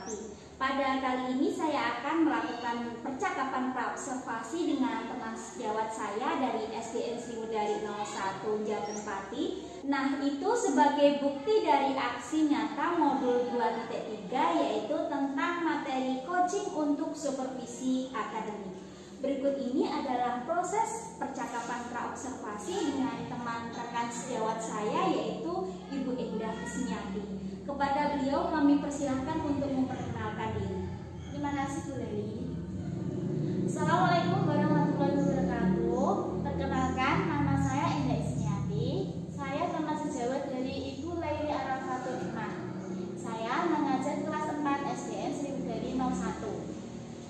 Suparti. Pada kali ini saya akan melakukan percakapan praobservasi dengan teman sejawat saya dari SDN Sriwedari 01 Jatempati. Nah, itu sebagai bukti dari aksi nyata modul 2.3, yaitu tentang materi coaching untuk supervisi akademik. Berikut ini adalah proses percakapan praobservasi dengan teman rekan sejawat saya, yaitu Ibu Endah Ismiati. Kepada beliau kami persilahkan untuk memperkenalkan diri. Terima kasih Bu Leli. Assalamualaikum warahmatullahi wabarakatuh. Perkenalkan, nama saya Endah Ismiati. Saya teman sejawat dari Ibu Laili Arafatul Iman. Saya mengajar kelas 4 SDN Sriwedari 01.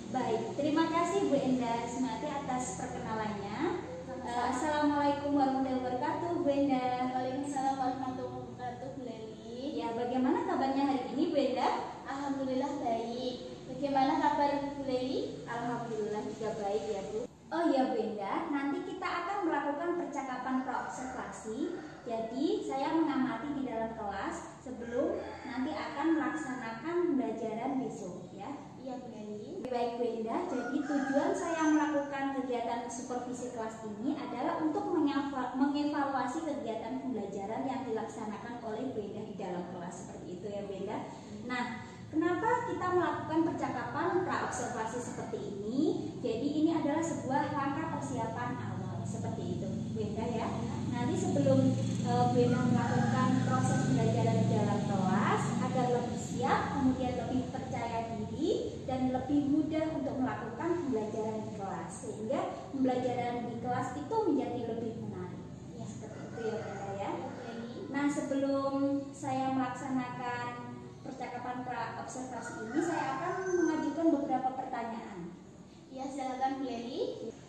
Baik, terima kasih Bu Endah Ismiati atas perkenalannya. Assalamualaikum warahmatullahi wabarakatuh, Bu Endah. Waalaikumsalam warahmatullahi wabarakatuh, Bu Leli. Ya, bagaimana kabarnya hari ini, Bu Endah? Alhamdulillah baik. Bagaimana kabar Bu Leli? Alhamdulillah juga baik ya, Bu. Oh ya, Bu Endah, nanti kita akan melakukan percakapan praobservasi. Jadi, saya mengamati di dalam kelas sebelum nanti akan melaksanakan pembelajaran besok ya. Iya, Bu Leli. Baik Bu Endah, jadi tujuan saya melakukan kegiatan supervisi kelas ini adalah untuk mengevaluasi kegiatan pembelajaran yang dilaksanakan oleh Bu Endah di dalam kelas, seperti itu ya Bu Endah. Nah, kenapa kita melakukan percakapan praobservasi seperti ini? Jadi ini adalah sebuah langkah persiapan awal, seperti itu Bu Endah ya. Nanti sebelum Bu Endah melakukan proses pembelajaran di dalam kelas agar lebih siap, kemudian lebih percaya diri dan lebih mudah untuk melakukan pembelajaran di kelas, sehingga pembelajaran di kelas itu menjadi lebih menarik. Ya, seperti itu ya Bu Endah ya. Nah, sebelum saya melaksanakan percakapan praobservasi ini, saya akan mengajukan beberapa pertanyaan. Ya, silakan Bu Leli.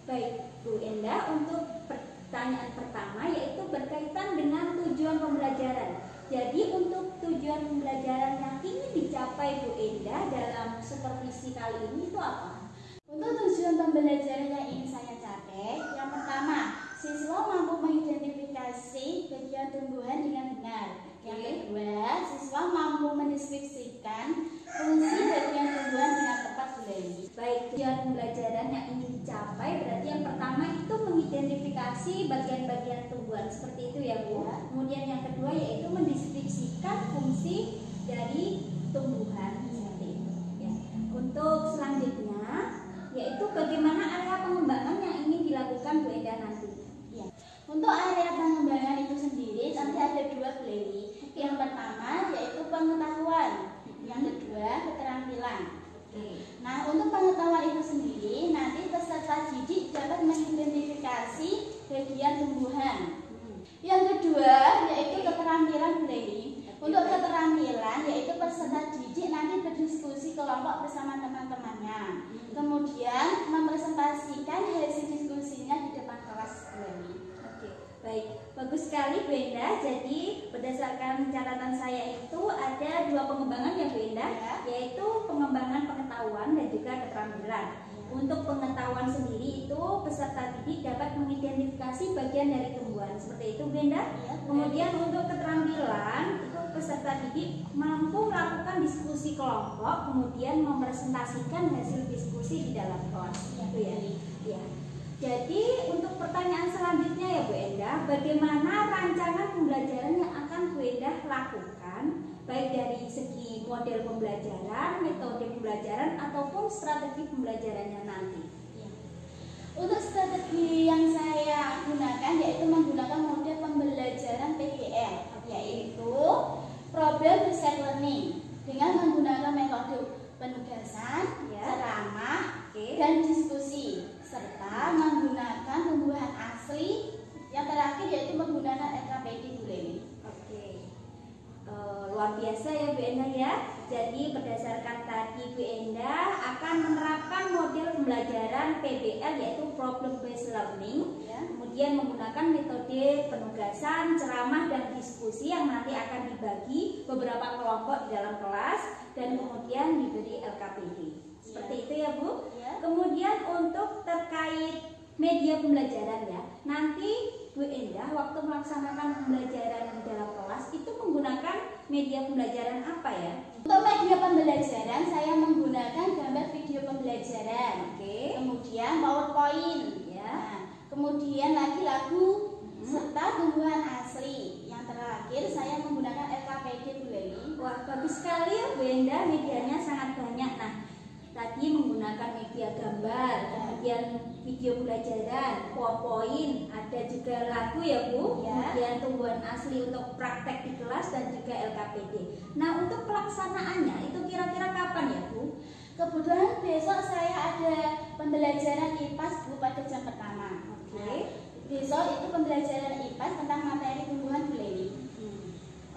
Baik Bu Endah, untuk pertanyaan pertama yaitu berkaitan dengan tujuan pembelajaran. Jadi untuk tujuan pembelajaran yang ingin dicapai Bu Endah dalam supervisi kali ini itu apa? Untuk tujuan pembelajaran yang ingin saya capai, yang pertama, siswa mampu mengidentifikasi bagian tumbuhan dengan benar. Yang kedua, siswa mampu mendeskripsikan fungsi bagian tumbuhan dengan tepat, Bu Leli. Baik, tujuan pembelajaran yang ingin dicapai berarti yang pertama itu mengidentifikasi bagian-bagian tumbuhan, seperti itu ya Bu. Kemudian yang kedua yaitu mendeskripsikan fungsi dari tumbuhan, seperti itu ya. Untuk selanjutnya yaitu bagaimana area pengembangan yang ingin dilakukan Bu Endah nanti. Ya. Untuk area pengembangan itu sendiri nanti ada dua, Bu Leli. Yang pertama yaitu pengetahuan, yang kedua keterampilan. Nah, untuk pengetahuan itu sendiri nanti peserta didik dapat mengidentifikasi bagian tumbuhan. Yang kedua yaitu keterampilan, Bu Leli. Untuk keterampilan yaitu peserta didik nanti berdiskusi kelompok bersama teman-temannya. Kemudian mempresentasikan hasil diskusinya di depan kelas, Bu Leli. Baik, bagus sekali Bu Endah. Jadi berdasarkan catatan saya itu ada dua pengembangan ya Bu Endah, yaitu pengembangan pengetahuan dan juga keterampilan. Untuk pengetahuan sendiri itu peserta didik dapat mengidentifikasi bagian dari tumbuhan, seperti itu Bu Endah. Kemudian untuk keterampilan itu peserta didik mampu melakukan diskusi kelompok, kemudian mempresentasikan hasil diskusi di dalam kelas. Itu ya. Ya. Jadi untuk pertanyaan selanjutnya ya Bu Endah, bagaimana rancangan pembelajaran yang akan Bu Endah lakukan, baik dari segi model pembelajaran, metode pembelajaran, ataupun strategi pembelajarannya nanti? Ya. Untuk strategi yang saya gunakan yaitu menggunakan model pembelajaran PBL, yaitu Problem Based Learning, dengan menggunakan metode penugasan, ceramah, dan diskusi, serta menggunakan tumbuhan asli. Yang terakhir yaitu menggunakan LKPD, Bu Leli. Luar biasa ya Bu Endah ya. Jadi berdasarkan tadi Bu Endah akan menerapkan model pembelajaran PBL yaitu Problem Based Learning, kemudian menggunakan metode penugasan, ceramah, dan diskusi yang nanti akan dibagi beberapa kelompok di dalam kelas dan kemudian diberi LKPD. Seperti itu ya Bu. Kemudian untuk terkait media pembelajaran ya, nanti Bu Endah waktu melaksanakan pembelajaran di dalam kelas itu menggunakan media pembelajaran apa ya? Untuk media pembelajaran saya menggunakan gambar video pembelajaran. Oke. Kemudian PowerPoint Ya. Nah, kemudian lagi lagu serta tumbuhan asli. Yang terakhir saya menggunakan LKPD Bu Leli. Wah, bagus sekali ya Bu Enda, medianya sangat banyak. Nah, tadi menggunakan media gambar, kemudian video pembelajaran, PowerPoint, ada juga lagu ya Bu, Ya. kemudian tumbuhan asli untuk praktek di kelas dan juga LKPD. Nah, untuk pelaksanaannya itu kira-kira kapan ya Bu? Kebetulan besok saya ada pembelajaran IPAS Bu pada jam pertama. Oke. Besok itu pembelajaran IPAS tentang materi tumbuhan Bu Leli.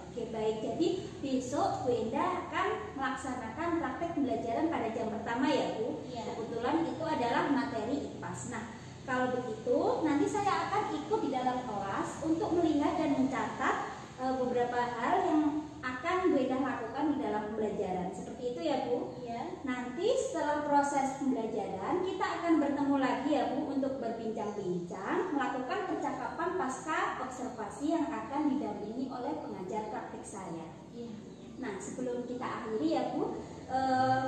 Oke, baik. Jadi besok Bu Enda akan melaksanakan praktek pembelajaran pada jam pertama ya Bu. Iya. Kebetulan itu adalah materi IPAS. Nah, kalau begitu nanti saya akan ikut di dalam kelas untuk melihat dan mencatat beberapa hal yang akan Bu Enda lakukan di dalam pembelajaran. Seperti itu ya Bu. Iya. Nanti setelah proses pembelajaran kita akan bertemu lagi ya Bu untuk berbincang-bincang, melakukan percakapan pasca observasi yang akan didampingi oleh pengajar praktik saya. Iya. Nah, sebelum kita akhiri ya Bu,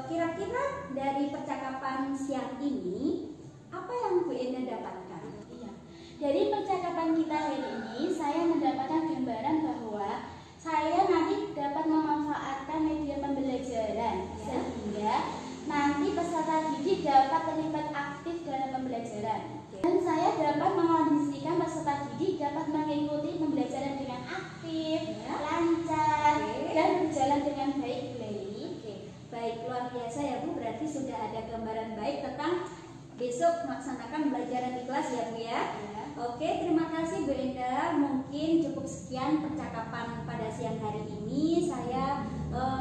kira-kira dari percakapan siang ini apa yang Bu Enda dapatkan? Iya. Dari percakapan kita hari ini saya mendapatkan gambaran bahwa saya nanti dapat memanfaatkan media pembelajaran sehingga nanti peserta didik dapat terlibat aktif dalam pembelajaran. Dan saya dapat mengondisikan peserta didik dapat mengikuti pembelajaran dengan aktif, lancar, dan berjalan dengan baik Bu Leli. Oke, baik, luar biasa ya Bu, berarti sudah ada gambaran baik tentang besok melaksanakan pembelajaran di kelas ya Bu ya. Oke, terima kasih Bu Enda. Mungkin cukup sekian percakapan pada siang hari ini. Saya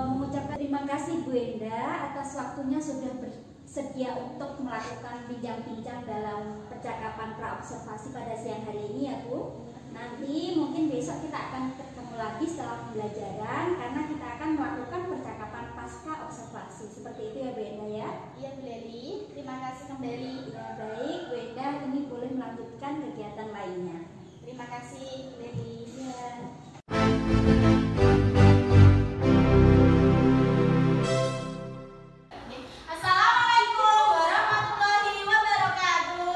mengucapkan terima kasih Bu Enda atas waktunya sudah bersedia untuk melakukan bincang-bincang dalam percakapan praobservasi pada siang hari ini ya Bu. Nanti mungkin besok kita akan ketemu lagi setelah pembelajaran karena kita akan melakukan percakapan pasca observasi. Seperti itu ya Bu Enda ya. Iya Bu Leli, terima kasih kembali. Ya, baik Bu Enda, ini boleh melanjutkan kegiatan lainnya. Terima kasih Bu Leli. Ya. Assalamualaikum warahmatullahi wabarakatuh.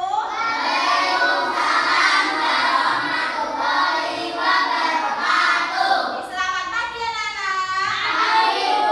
Selamat pagi anak-anak.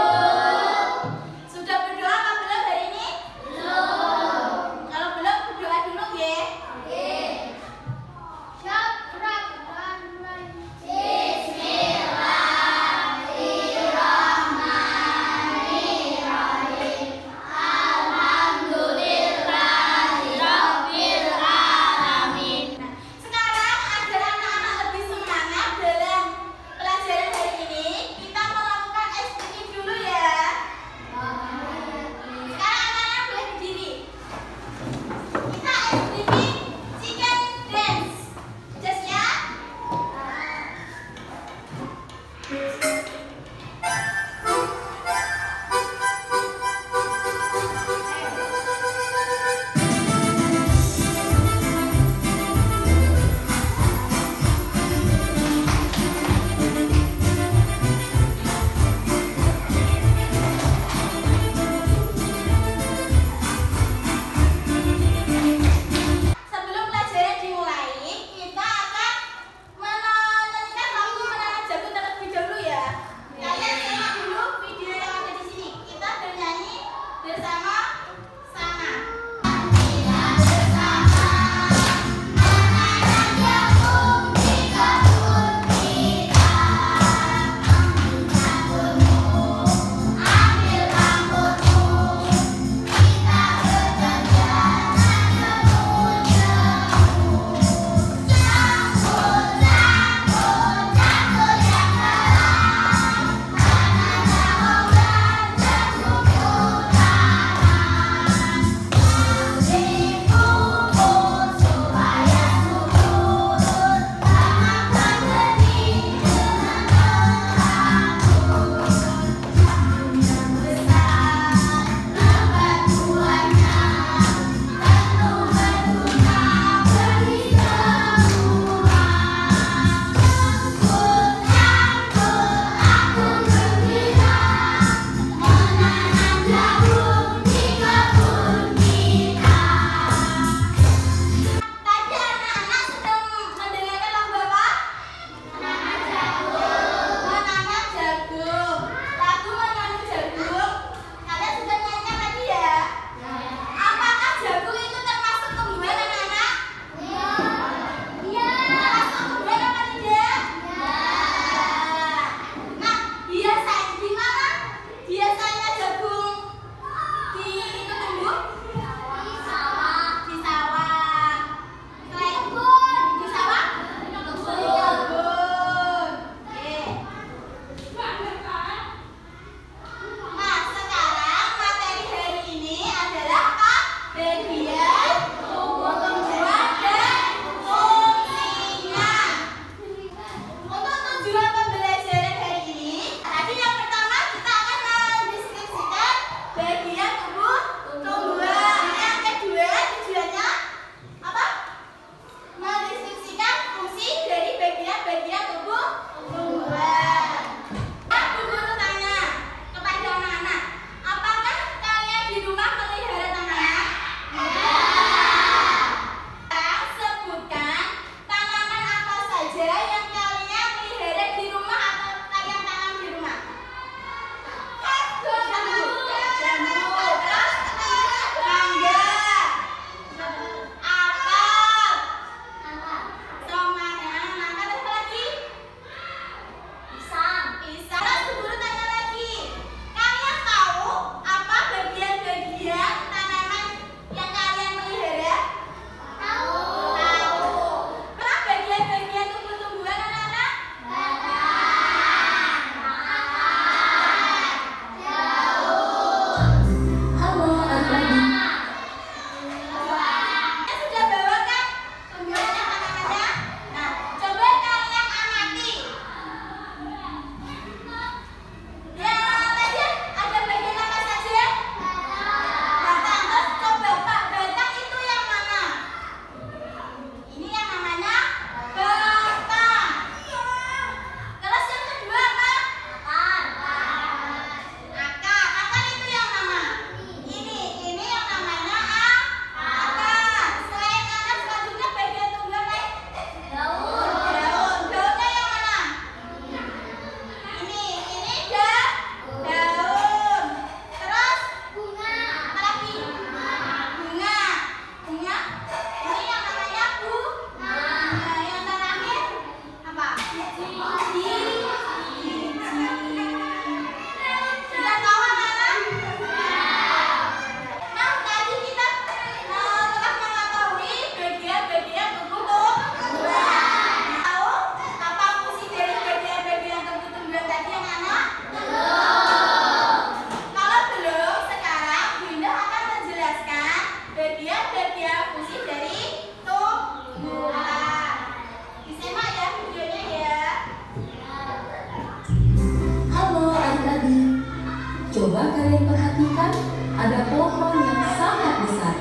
kalian perhatikan, ada pohon yang sangat besar.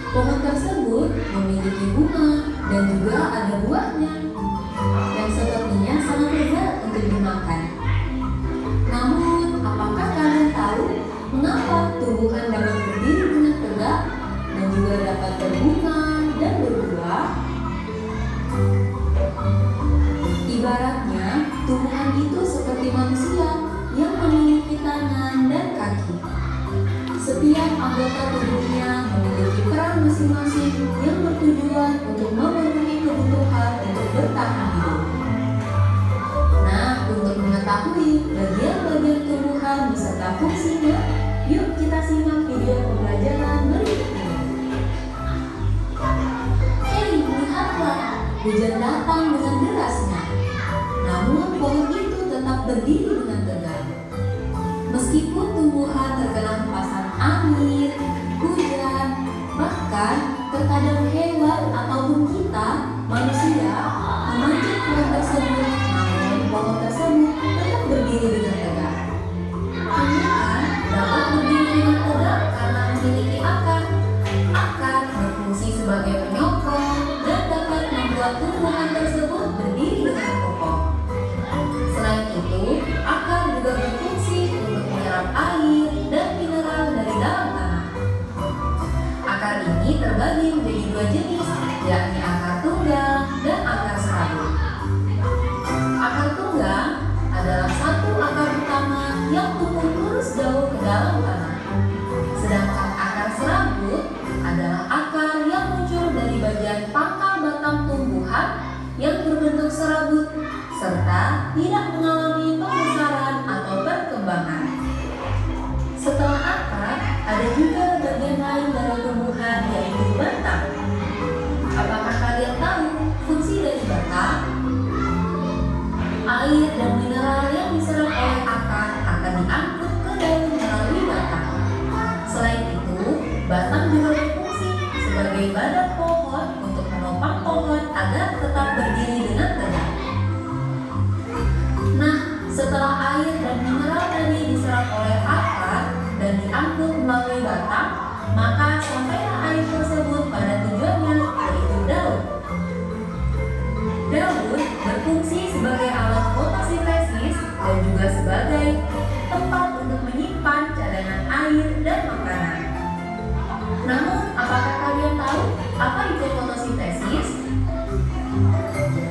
Pohon tersebut memiliki bunga dan juga ada buahnya yang sepertinya sangat lezat untuk dimakan. Namun, apakah kalian tahu mengapa tumbuhan dapat berdiri dengan tegak dan juga dapat berbunga dan berbuah? Ibaratnya, tumbuhan itu seperti manusia yang memiliki tangan dan kaki. Setiap anggota tubuhnya memiliki peran masing-masing yang bertujuan untuk memenuhi kebutuhan untuk bertahan hidup. Nah, untuk mengetahui bagian-bagian tumbuhan beserta fungsinya, yuk kita simak video pembelajaran berikut ini. Hei, lihatlah, hujan datang dengan derasnya. Namun pohon itu tetap berdiri dengan tegak. Meskipun tumbuhan terkena hempasan angin, hujan, bahkan terkadang hewan ataupun kita, manusia, memanjat pohon tersebut, namun pohon tersebut tetap berdiri dengan tegak. Tumbuhan dapat berdiri dengan tegak karena memiliki akar. Akar berfungsi sebagai penyokong dan dapat membuat tumbuhan tersebut berdiri dengan kokoh. Selain itu, akar juga berfungsi untuk menyerap air dan mineral dari dalam tanah. Akar ini terbagi menjadi dua jenis, yakni akar tunggang dan akar serabut. Akar tunggang adalah satu akar utama yang tumbuh lurus jauh ke dalam tanah. Sedangkan akar serabut adalah akar yang muncul dari bagian pangkal batang tumbuhan yang berbentuk serabut serta tidak mengalami pembesaran atau perkembangan. Setelah akar, ada juga bagian lain dari tumbuhan yaitu batang. Apakah kalian tahu fungsi dari batang? Air dan mineral yang diserap oleh akar akan diangkut ke daun melalui batang. Selain itu, batang juga berfungsi sebagai badan pohon untuk menopang pohon agar tetap berdiri dengan tegak. Nah, setelah air dan mineral tadi diserap oleh akar dan diangkut melalui batang, maka sampailah air tersebut pada tujuannya, yaitu daun. Daun berfungsi sebagai alat fotosintesis dan juga sebagai tempat untuk menyimpan cadangan air dan makanan. Namun, apakah kalian tahu apa itu fotosintesis?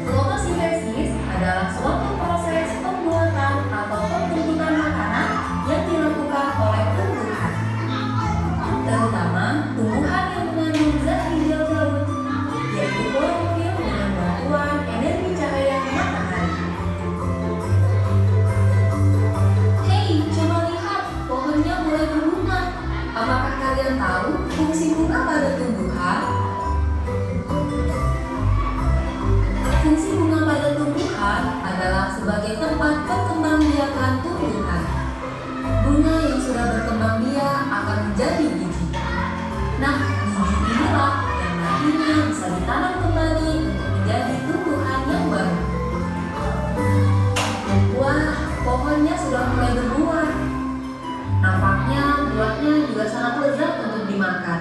Fotosintesis adalah suatu proses pembuatan atau pembentukan makanan yang dilakukan oleh tumbuhan, terutama tumbuhan yang mengandung zat hijau daun, yaitu klorofil dengan bantuan energi cahaya matahari. Hei, coba lihat, pohonnya mulai berbunga. Apakah kalian tahu fungsi bunga pada tumbuhan? Fungsi bunga pada tumbuhan adalah sebagai tempat perkembangbiakan tumbuhan. Bunga yang sudah berkembang biak akan menjadi biji. Nah, biji inilah yang nantinya bisa ditanam kembali untuk menjadi tumbuhan yang baru. Wah, pohonnya sudah mulai berbuah. Nampaknya buahnya juga sangat lezat untuk dimakan.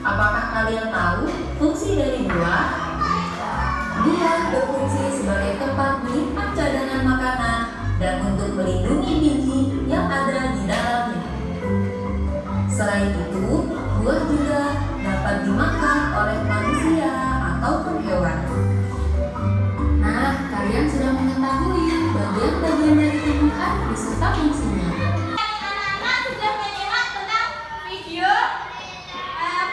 Apakah kalian tahu fungsi dari buah? Buah berfungsi sebagai tempat menyimpan cadangan makanan dan untuk melindungi biji yang ada di dalamnya. Selain itu, buah juga dapat dimakan oleh manusia ataupun hewan. Nah, kalian sudah mengetahui bagian-bagian dari tumbuhan beserta fungsinya. Anak-anak sudah menyimak tentang video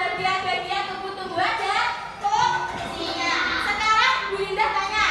bagian-bagian tubuh tumbuhan dan fungsinya. Sekarang Bu Indah tanya,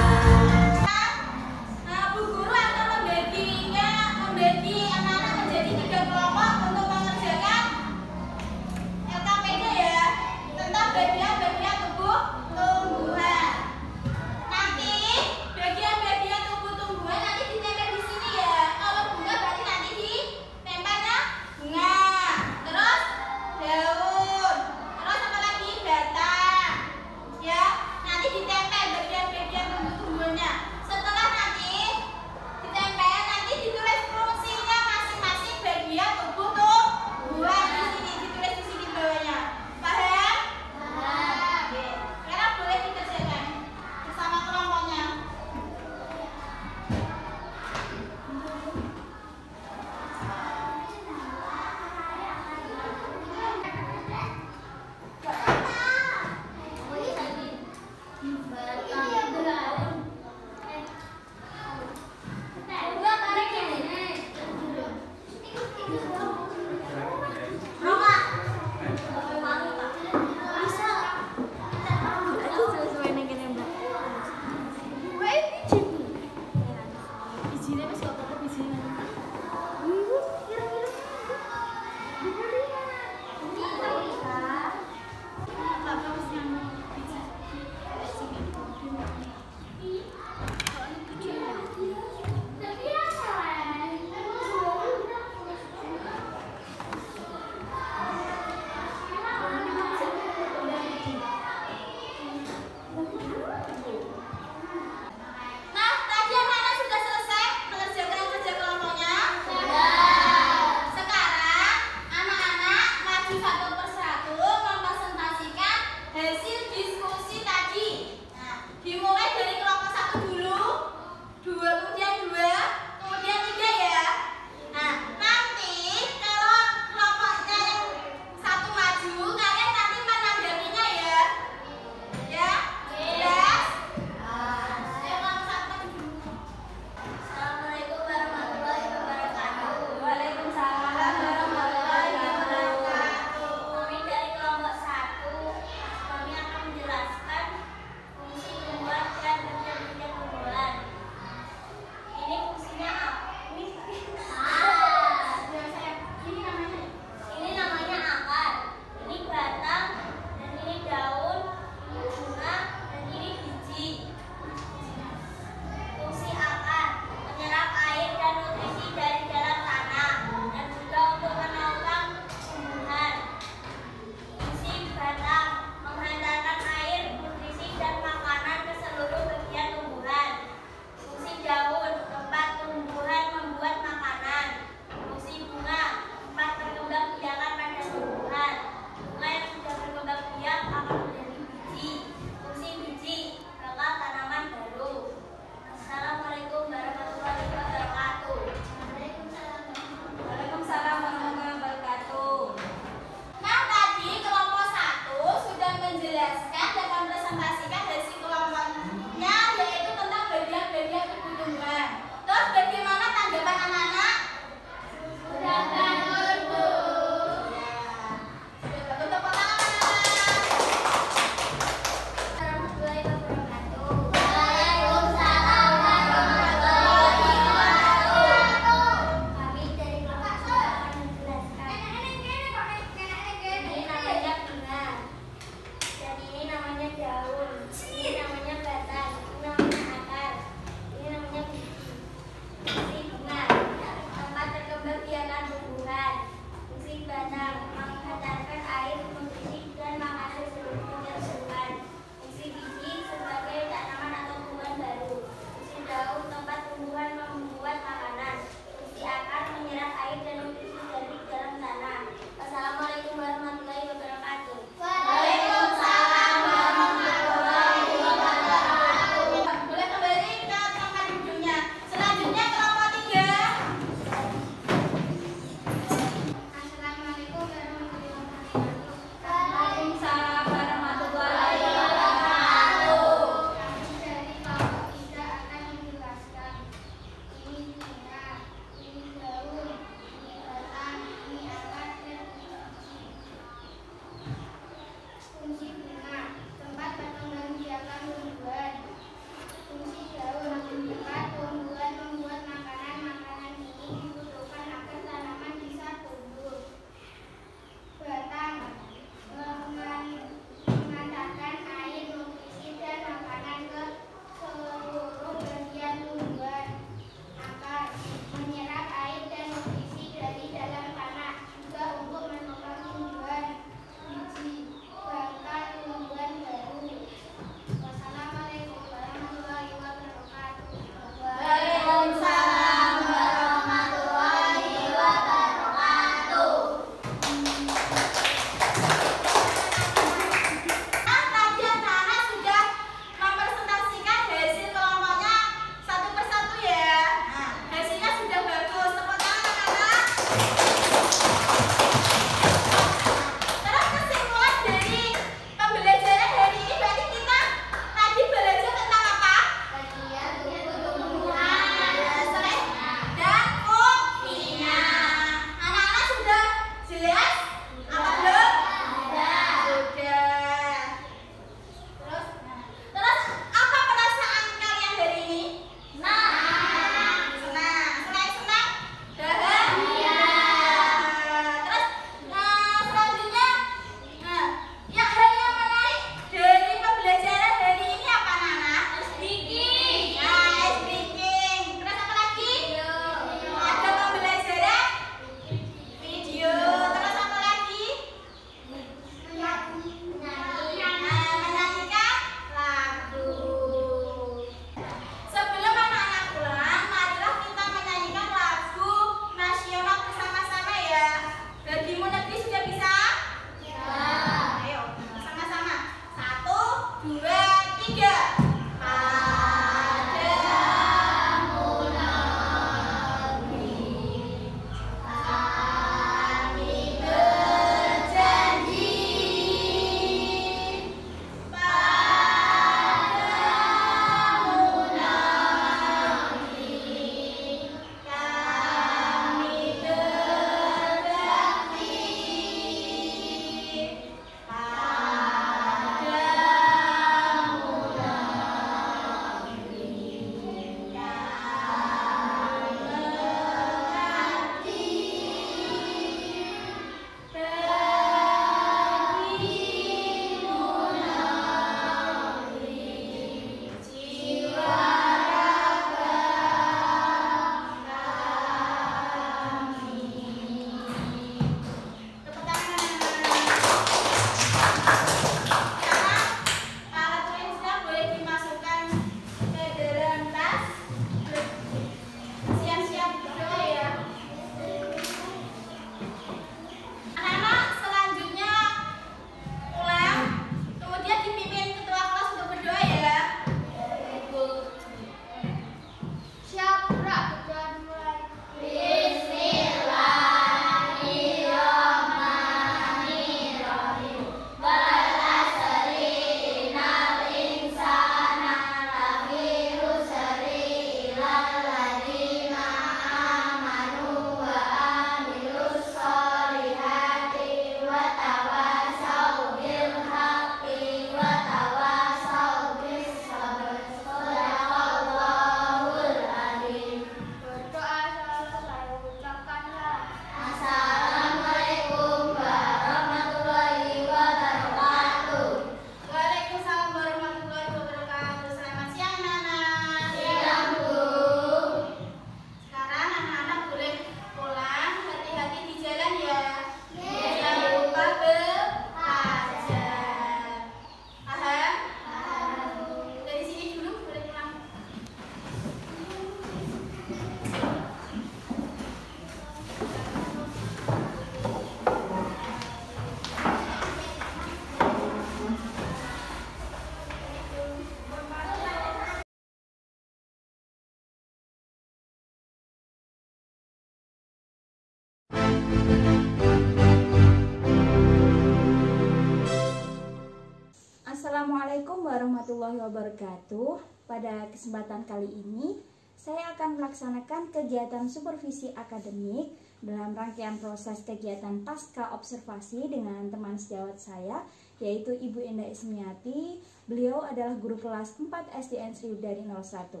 Assalamualaikum warahmatullahi wabarakatuh. Pada kesempatan kali ini saya akan melaksanakan kegiatan supervisi akademik dalam rangkaian proses kegiatan pasca observasi dengan teman sejawat saya, yaitu Ibu Enda Ismiati. Beliau adalah guru kelas 4 SDN Sriwidari 01.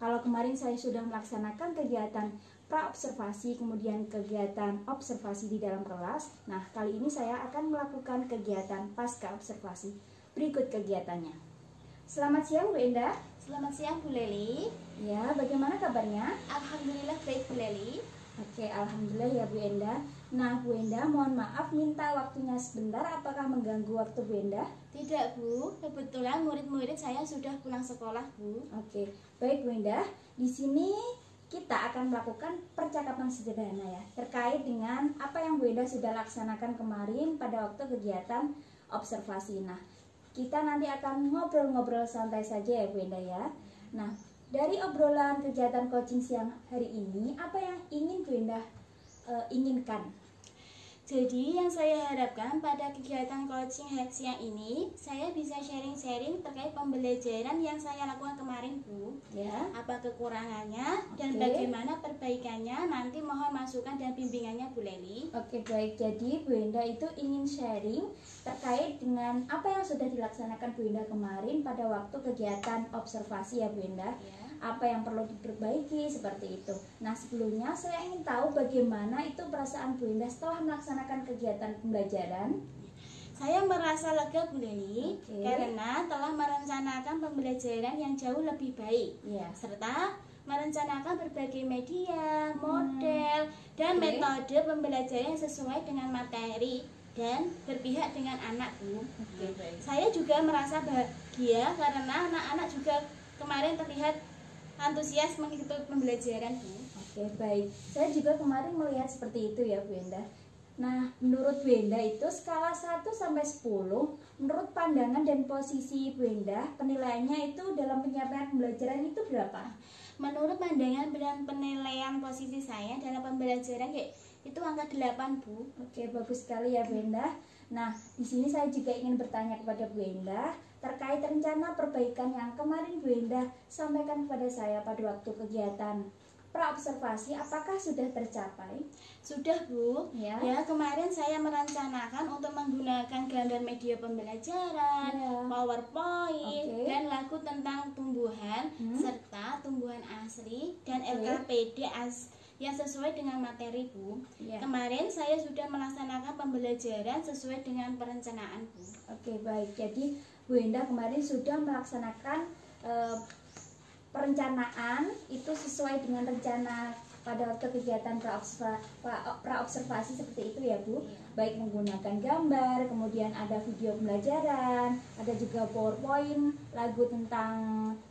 Kalau kemarin saya sudah melaksanakan kegiatan pra-observasi, kemudian kegiatan observasi di dalam kelas. Nah, kali ini saya akan melakukan kegiatan pasca observasi. Berikut kegiatannya. Selamat siang Bu Enda. Selamat siang Bu Leli. Ya, bagaimana kabarnya? Alhamdulillah baik Bu Leli. Oke, alhamdulillah ya Bu Enda. Nah Bu Enda, mohon maaf minta waktunya sebentar. Apakah mengganggu waktu Bu Enda? Tidak Bu, kebetulan murid-murid saya sudah pulang sekolah Bu. Oke, baik Bu Enda. Di sini kita akan melakukan percakapan sederhana ya, terkait dengan apa yang Bu Enda sudah laksanakan kemarin pada waktu kegiatan observasi. Nah, kita nanti akan ngobrol-ngobrol santai saja ya Bu Enda ya. Nah, dari obrolan kegiatan coaching siang hari ini, apa yang ingin Bu Enda inginkan? Jadi yang saya harapkan pada kegiatan coaching siang ini, saya bisa sharing-sharing terkait pembelajaran yang saya lakukan kemarin Bu. Ya. Apa kekurangannya dan bagaimana perbaikannya, nanti mohon masukan dan bimbingannya Bu Leli. Oke, baik. Jadi Bu Enda itu ingin sharing terkait dengan apa yang sudah dilaksanakan Bu Enda kemarin pada waktu kegiatan observasi ya Bu Enda. Ya. Apa yang perlu diperbaiki seperti itu. Nah, sebelumnya saya ingin tahu bagaimana itu perasaan Bu Enda setelah melaksanakan kegiatan pembelajaran. Saya merasa lega Bu Leli karena telah merencanakan pembelajaran yang jauh lebih baik. Ya. Serta merencanakan berbagai media, model, dan metode pembelajaran yang sesuai dengan materi dan berpihak dengan anak Bu. Saya juga merasa bahagia karena anak-anak juga kemarin terlihat antusias mengikuti pembelajaran Bu. Oke, baik. Saya juga kemarin melihat seperti itu ya Bu Enda. Nah, menurut Bu Endah itu skala 1 sampai 10, menurut pandangan dan posisi Bu Endah, penilaiannya itu dalam penyampaian pembelajaran itu berapa? Menurut pandangan dan penilaian posisi saya dalam pembelajaran itu angka 8, Bu. Oke, bagus sekali ya Bu Endah. Nah, di sini saya juga ingin bertanya kepada Bu Endah terkait rencana perbaikan yang kemarin Bu Endah sampaikan kepada saya pada waktu kegiatan praobservasi, apakah sudah tercapai? Sudah, Bu. Ya. Kemarin saya merencanakan untuk menggunakan gambar media pembelajaran, Ya. PowerPoint, Oke. dan lagu tentang tumbuhan serta tumbuhan asli dan Oke. LKPD yang sesuai dengan materi, Bu. Ya. Kemarin saya sudah melaksanakan pembelajaran sesuai dengan perencanaan, Bu. Oke, baik. Jadi Bu Endah kemarin sudah melaksanakan perencanaan itu sesuai dengan rencana pada waktu kegiatan praobservasi seperti itu ya Bu. Baik menggunakan gambar, kemudian ada video pembelajaran, ada juga PowerPoint, lagu tentang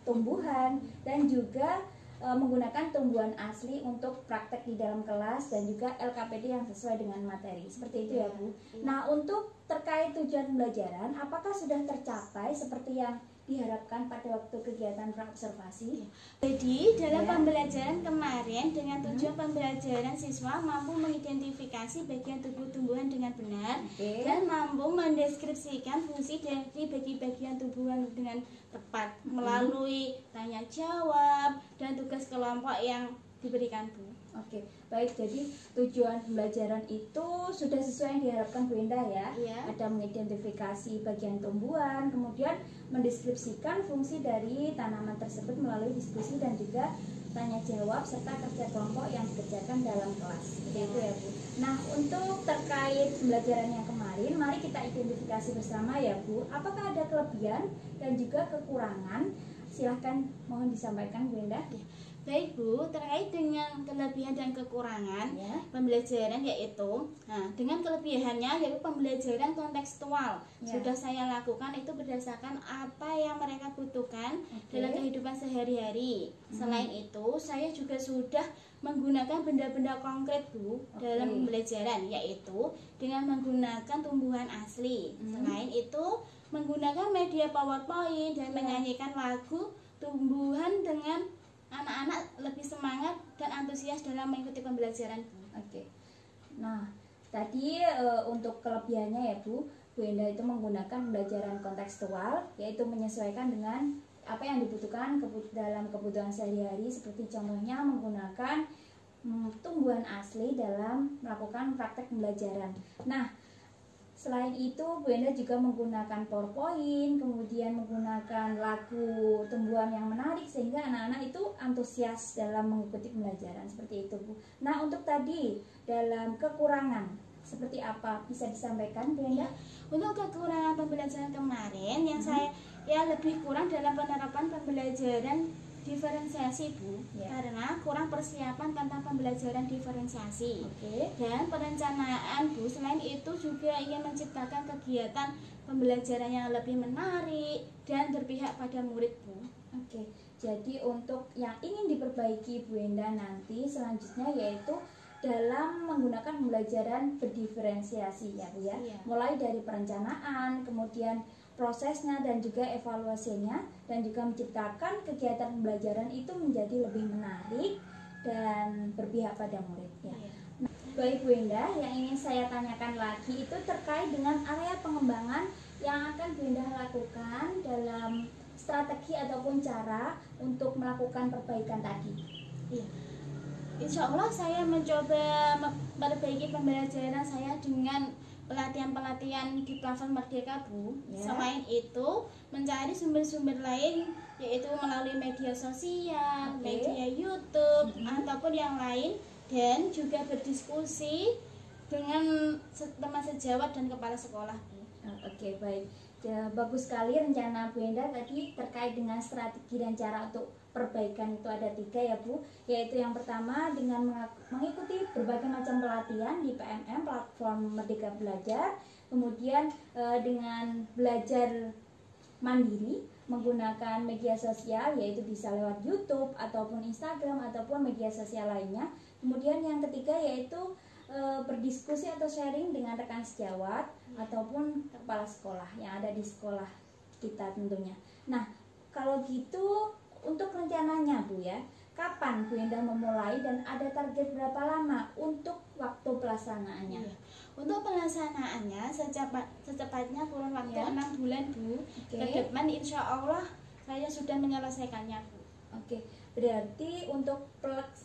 tumbuhan, dan juga menggunakan tumbuhan asli untuk praktek di dalam kelas, dan juga LKPD yang sesuai dengan materi. Seperti itu ya Bu. Nah, untuk terkait tujuan pembelajaran, apakah sudah tercapai seperti yang diharapkan pada waktu kegiatan praobservasi? Jadi dalam pembelajaran kemarin dengan tujuan pembelajaran siswa mampu mengidentifikasi bagian tubuh tumbuhan dengan benar dan mampu mendeskripsikan fungsi dari bagian tumbuhan dengan tepat melalui tanya jawab dan tugas kelompok yang diberikan, Bu. Oke, baik. Jadi tujuan pembelajaran itu sudah sesuai yang diharapkan Bu Endah ya. Iya. Ada mengidentifikasi bagian tumbuhan, kemudian mendeskripsikan fungsi dari tanaman tersebut melalui diskusi dan juga tanya jawab serta kerja kelompok yang dikerjakan dalam kelas. Seperti itu ya Bu. Nah, untuk terkait pembelajaran yang kemarin, mari kita identifikasi bersama ya Bu. Apakah ada kelebihan dan juga kekurangan? Silahkan mohon disampaikan Bu Endah. Baik, Bu, terkait dengan kelebihan dan kekurangan pembelajaran dengan kelebihannya yaitu pembelajaran kontekstual. Sudah saya lakukan itu berdasarkan apa yang mereka butuhkan dalam kehidupan sehari-hari. Selain itu, saya juga sudah menggunakan benda-benda konkret, Bu, dalam pembelajaran, yaitu dengan menggunakan tumbuhan asli. Selain itu, menggunakan media PowerPoint dan menyanyikan lagu tumbuhan dengan anak-anak lebih semangat dan antusias dalam mengikuti pembelajaran, Bu. Oke. Nah, tadi untuk kelebihannya ya Bu Endah itu menggunakan pembelajaran kontekstual, yaitu menyesuaikan dengan apa yang dibutuhkan dalam kebutuhan sehari-hari, seperti contohnya menggunakan tumbuhan asli dalam melakukan praktek pembelajaran. Nah, selain itu, Bu Endah juga menggunakan PowerPoint, kemudian menggunakan lagu tumbuhan yang menarik sehingga anak-anak itu antusias dalam mengikuti pembelajaran. Seperti itu, Bu. Nah, untuk tadi dalam kekurangan seperti apa bisa disampaikan, Bu Endah? Untuk kekurangan pembelajaran kemarin yang saya lebih kurang dalam penerapan pembelajaran diferensiasi, Bu, karena kurang persiapan tentang pembelajaran diferensiasi. Dan perencanaan, Bu, selain itu juga ingin menciptakan kegiatan pembelajaran yang lebih menarik dan berpihak pada murid, Bu. Jadi untuk yang ingin diperbaiki Bu Endah nanti selanjutnya yaitu dalam menggunakan pembelajaran berdiferensiasi ya Bu ya. Mulai dari perencanaan, kemudian prosesnya dan juga evaluasinya, dan juga menciptakan kegiatan pembelajaran itu menjadi lebih menarik dan berpihak pada murid ya. Baik Bu Endah, yang ingin saya tanyakan lagi itu terkait dengan area pengembangan yang akan Bu Endah lakukan dalam strategi ataupun cara untuk melakukan perbaikan tadi. Insya Allah saya mencoba memperbaiki pembelajaran saya dengan pelatihan-pelatihan di platform Merdeka, Bu. Selain itu, mencari sumber-sumber lain yaitu melalui media sosial, media YouTube, ataupun yang lain, dan juga berdiskusi dengan teman sejawat dan kepala sekolah, Bu. Baik. Ya, bagus sekali rencana Bu Endah tadi terkait dengan strategi dan cara untuk perbaikan itu ada 3 ya Bu, yaitu yang pertama dengan mengikuti berbagai macam pelatihan di PMM platform Merdeka Belajar, kemudian dengan belajar mandiri menggunakan media sosial yaitu bisa lewat YouTube ataupun Instagram ataupun media sosial lainnya. Kemudian yang ketiga yaitu berdiskusi atau sharing dengan rekan sejawat ataupun kepala sekolah yang ada di sekolah kita tentunya. Nah, kalau gitu untuk rencananya Bu ya, kapan Bu Endah memulai dan ada target berapa lama untuk waktu pelaksanaannya? Untuk pelaksanaannya secepatnya kurun waktu 6 bulan Bu. Oke. Ke depan insya Allah saya sudah menyelesaikannya Bu. Oke, berarti untuk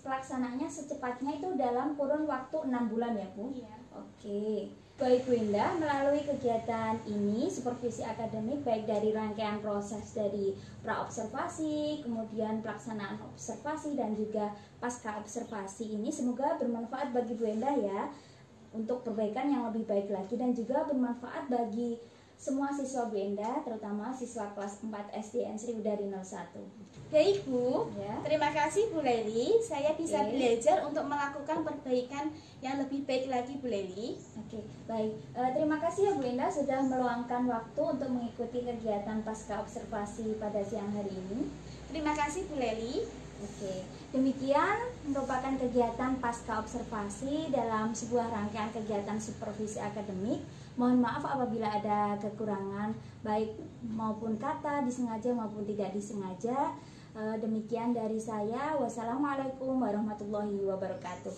pelaksanaannya secepatnya itu dalam kurun waktu 6 bulan ya Bu? Iya. Oke, baik Bu Endah, melalui kegiatan ini supervisi akademik baik dari rangkaian proses dari pra-observasi, kemudian pelaksanaan observasi dan juga pasca observasi ini semoga bermanfaat bagi Bu Endah ya untuk perbaikan yang lebih baik lagi dan juga bermanfaat bagi semua siswa Bu Endah, terutama siswa kelas 4 SDN Sri Udari 01. Baik Bu, Ya. terima kasih Bu Leli. Saya bisa Oke. belajar untuk melakukan perbaikan yang lebih baik lagi Bu Leli. Oke, baik. Terima kasih ya Bu Endah sudah meluangkan waktu untuk mengikuti kegiatan pasca observasi pada siang hari ini. Terima kasih Bu Leli. Oke, demikian merupakan kegiatan pasca observasi dalam sebuah rangkaian kegiatan supervisi akademik. Mohon maaf apabila ada kekurangan baik maupun kata disengaja maupun tidak disengaja. Demikian dari saya. Wassalamualaikum warahmatullahi wabarakatuh.